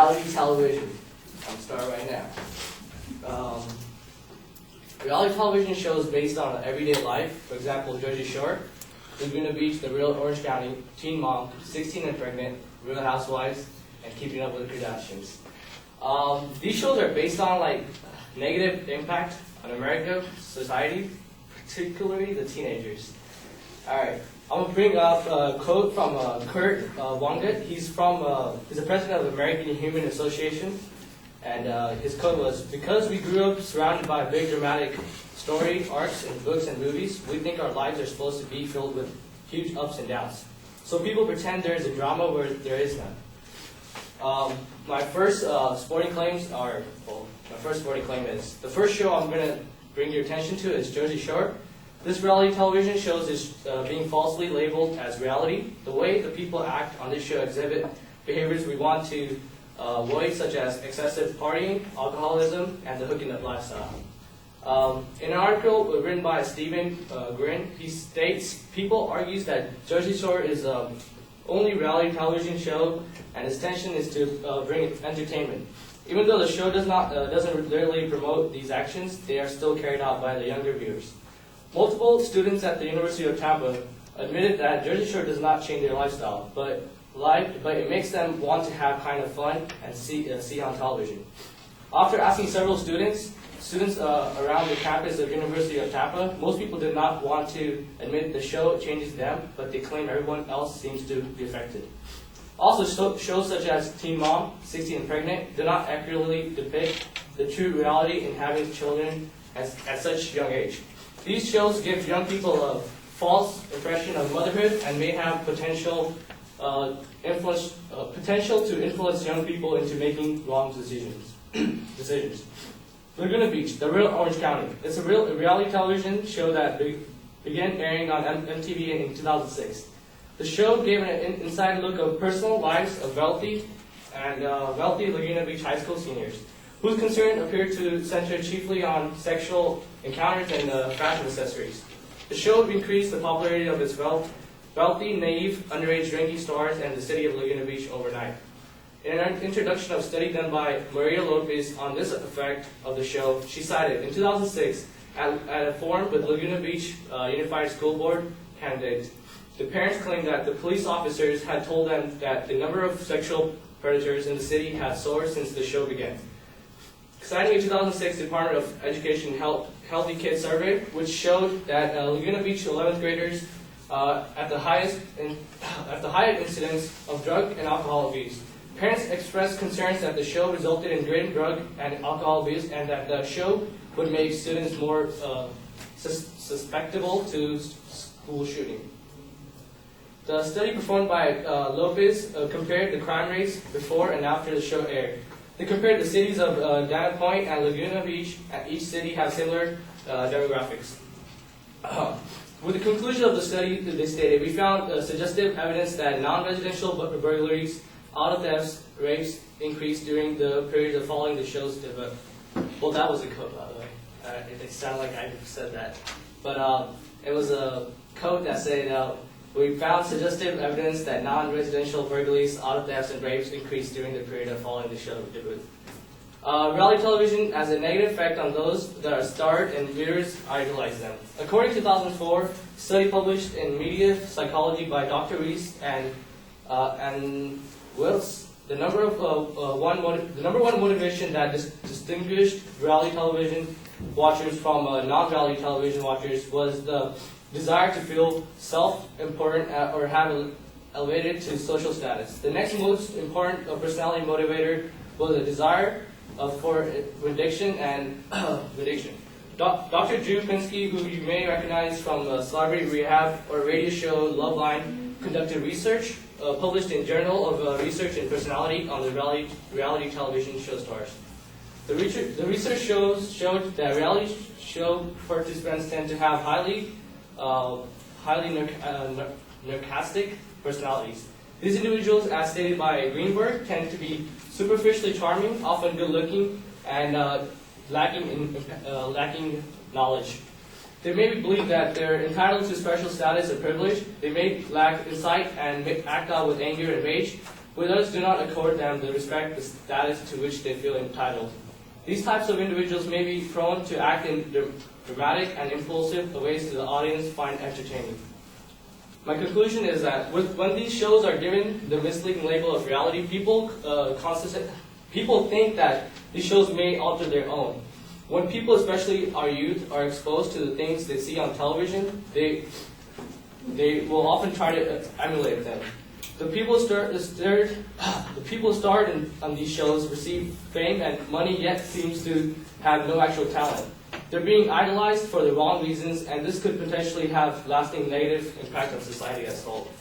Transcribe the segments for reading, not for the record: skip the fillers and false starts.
reality television. I'm starting right now. Reality television shows based on everyday life. For example, Jersey Shore, Laguna Beach, The Real Orange County, Teen Mom, 16 and Pregnant, Real Housewives, and Keeping Up with the Kardashians. These shows are based on like negative impact on America, society, particularly the teenagers. All right, I'm gonna bring up a quote from Kurt Vonnegut. He's the president of the American Human Association, and his quote was, "Because we grew up surrounded by big dramatic story arcs in books and movies, we think our lives are supposed to be filled with huge ups and downs. So people pretend there is a drama where there is none." My first sporting claim is the first show I'm going to bring your attention to is Jersey Shore. This reality television show is being falsely labeled as reality. The way the people act on this show exhibit behaviors we want to avoid, such as excessive partying, alcoholism, and the hooking up lifestyle. In an article written by Stephen Grin, he states, "People argues that Jersey Shore is only reality television show, and its intention is to bring entertainment. Even though the show doesn't literally promote these actions, they are still carried out by the younger viewers." Multiple students at the University of Tampa admitted that Jersey Shore does not change their lifestyle, but it makes them want to have kind of fun and see on television. After asking several students around the campus of University of Tampa, most people did not want to admit the show changes them, but they claim everyone else seems to be affected. Also, shows such as Teen Mom, 16 and Pregnant, do not accurately depict the true reality in having children at such young age. These shows give young people a false impression of motherhood and may have potential to influence young people into making wrong decisions. Laguna Beach, The Real Orange County. It's a reality television show that began airing on MTV in 2006. The show gave an inside look of personal lives of wealthy Laguna Beach high school seniors, whose concern appeared to center chiefly on sexual encounters and fashion accessories. The show increased the popularity of its wealthy, naive, underage drinking stars and the city of Laguna Beach overnight. In an introduction of a study done by Maria Lopez on this effect of the show, she cited, in 2006, at a forum with Laguna Beach Unified School Board candidates, the parents claimed that the police officers had told them that the number of sexual predators in the city had soared since the show began. Citing a 2006 Department of Education Healthy Kids survey, which showed that Laguna Beach 11th graders at the highest incidence of drug and alcohol abuse. Parents expressed concerns that the show resulted in greater drug and alcohol abuse, and that the show would make students more susceptible to school shooting. The study performed by Lopez compared the crime rates before and after the show aired. They compared the cities of Dana Point and Laguna Beach, and each city has similar demographics. With the conclusion of the study, they stated, "We found suggestive evidence that non-residential burglaries, auto thefts, rapes increased during the period of following the show's debut." Well, that was a quote, by the way. It sounded like I said that. But it was a quote that said, "We found suggestive evidence that non-residential burglaries, auto thefts, and rapes increased during the period of following the show's debut." Reality television has a negative effect on those that are starred and viewers idolize them. According to 2004, a study published in Media Psychology by Dr. Reese and Wills, the number one motivation that distinguished reality television watchers from non-reality television watchers was the desire to feel self-important or have elevated to social status. The next most important personality motivator was a desire for addiction and addiction. Dr. Drew Pinsky, who you may recognize from Celebrity Rehab or radio show Loveline, conducted research published in Journal of Research and Personality on the reality television show stars. The research showed that reality show participants tend to have highly narcissistic personalities. These individuals, as stated by Greenberg, tend to be superficially charming, often good-looking, and lacking knowledge. They may believe that they're entitled to special status and privilege. They may lack insight and act out with anger and rage. with others do not accord them the respect, the status to which they feel entitled. These types of individuals may be prone to act in dramatic and impulsive ways that the audience find entertaining. My conclusion is that when these shows are given the misleading label of reality, people think that these shows may alter their own. When people, especially our youth, are exposed to the things they see on television, they will often try to emulate them. The people starred on these shows receive fame and money, yet seems to have no actual talent. They're being idolized for the wrong reasons, and this could potentially have lasting negative impact on society as a whole.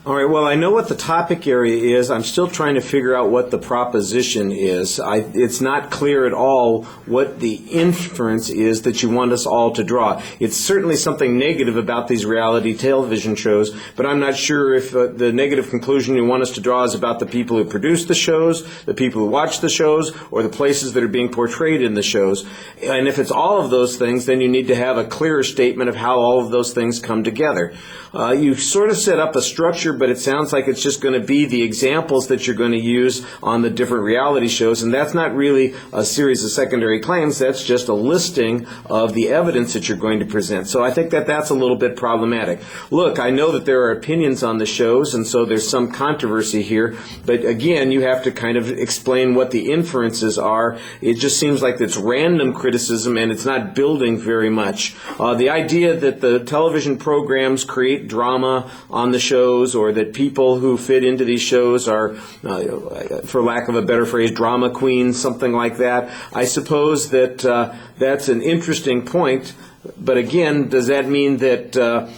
All right, well, I know what the topic area is. I'm still trying to figure out what the proposition is. It's not clear at all what the inference is that you want us all to draw. It's certainly something negative about these reality television shows, but I'm not sure if the negative conclusion you want us to draw is about the people who produce the shows, the people who watch the shows, or the places that are being portrayed in the shows. And if it's all of those things, then you need to have a clearer statement of how all of those things come together. You sort of set up a structure, but it sounds like it's just going to be the examples that you're going to use on the different reality shows, and that's not really a series of secondary claims. That's just a listing of the evidence that you're going to present. So I think that that's a little bit problematic. Look, I know that there are opinions on the shows, and so there's some controversy here, but again, you have to kind of explain what the inferences are. It just seems like it's random criticism, and it's not building very much. The idea that the television programs create drama on the shows, or that people who fit into these shows are, for lack of a better phrase, drama queens, something like that. I suppose that that's an interesting point. But again, does that mean that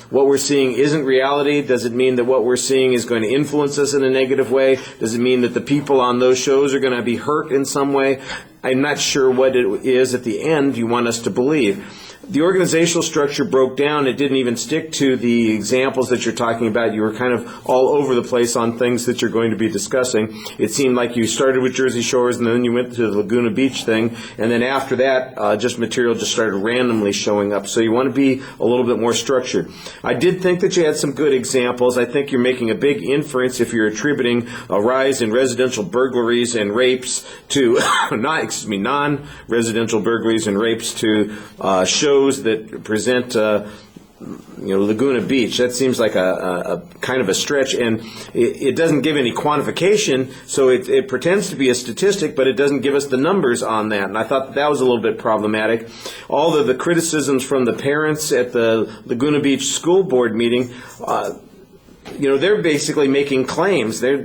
what we're seeing isn't reality? Does it mean that what we're seeing is going to influence us in a negative way? Does it mean that the people on those shows are going to be hurt in some way? I'm not sure what it is at the end you want us to believe. The organizational structure broke down. It didn't even stick to the examples that you're talking about. You were kind of all over the place on things that you're going to be discussing. It seemed like you started with Jersey Shores, and then you went to the Laguna Beach thing, and then after that, material just started randomly showing up. So you want to be a little bit more structured. I did think that you had some good examples. I think you're making a big inference if you're attributing a rise in residential burglaries and rapes to, non-residential burglaries and rapes to shows that present Laguna Beach. That seems like a kind of a stretch, and it doesn't give any quantification, so it pretends to be a statistic, but it doesn't give us the numbers on that, and I thought that was a little bit problematic. All of the criticisms from the parents at the Laguna Beach school board meeting, they're basically making claims. They're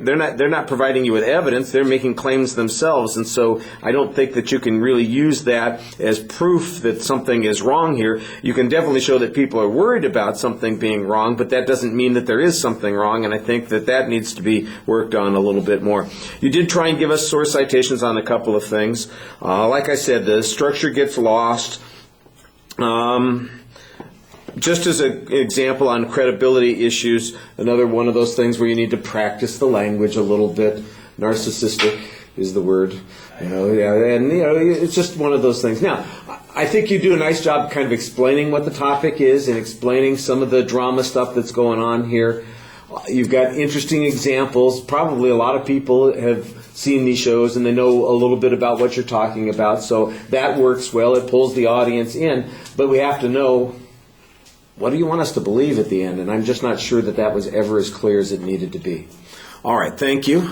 not providing you with evidence. They're making claims themselves, and so I don't think that you can really use that as proof that something is wrong here. You can definitely show that people are worried about something being wrong, but that doesn't mean that there is something wrong, and I think that needs to be worked on a little bit more. You did try and give us source citations on a couple of things. Like I said, the structure gets lost. Just as an example on credibility issues, another one of those things where you need to practice the language a little bit. Narcissistic is the word. It's just one of those things. Now, I think you do a nice job kind of explaining what the topic is and explaining some of the drama stuff that's going on here. You've got interesting examples. Probably a lot of people have seen these shows and they know a little bit about what you're talking about, so that works well. It pulls the audience in, but we have to know, what do you want us to believe at the end? And I'm just not sure that was ever as clear as it needed to be. All right, thank you.